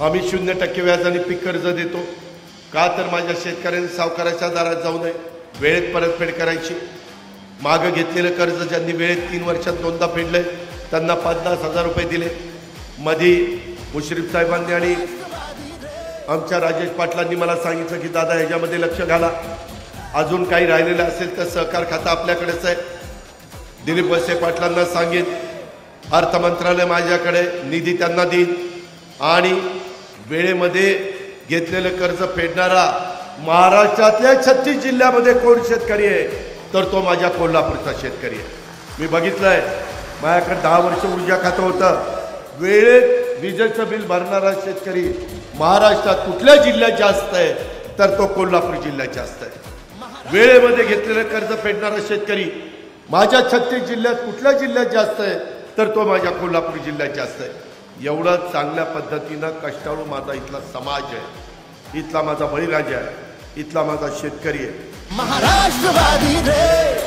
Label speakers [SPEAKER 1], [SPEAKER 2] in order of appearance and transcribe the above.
[SPEAKER 1] आम्ही 0% व्याजाने पीक कर्ज देतो का तर माझ्या शेतकऱ्यांनी सावकाराच्या दारात जाऊ नये, वेळेत परतफेड करायची। मागे घेतलेलं कर्ज ज्यांनी वेळेत 3 वर्षात दोनदा फेडले त्यांना 50,000 रुपये दिले। मध्ये मुश्रीफ साहेबांनी आणि आमच्या राजेश पाटलांनी मला सांगितलं की दादा ह्याच्यामध्ये लक्ष घाला, अजून काही राहिलेलं असेल तर सहकार खातं आपल्याकडेच आहे। दिलीप वळसे पाटलांना सांगेन अर्थ मंत्रालय माझ्याकडे निधी त्यांना देईल आणि वेळेमध्ये घेतलेलं कर्ज फेडणारा महाराष्ट्रातल्या 36 जिल्ह्यामध्ये कोण शेतकरी आहे तर तो माझ्या कोल्हापूरचा शेतकरी आहे। मी बघितलंय, माझ्याकडे 10 वर्ष ऊर्जा खातं होतं, वेळेत विजेचं बिल भरणारा शेतकरी महाराष्ट्रात कुठल्या जिल्ह्यात जास्त आहे तर तो कोल्हापूर जिल्ह्यात जास्त आहे। वेळेमध्ये घेतलेलं कर्ज फेडणारा शेतकरी माझ्या 36 जिल्ह्यात कुठल्या जिल्ह्यात जास्त आहे तर तो माझ्या कोल्हापूर जिल्ह्यात जास्त आहे। एवढं चांगल्या पद्धतीनं कष्टाळू माझा इथला समाज आहे, इथला माझा बळीराजा आहे, इथला माझा शेतकरी आहे।
[SPEAKER 2] महाराष्ट्रवादी रे।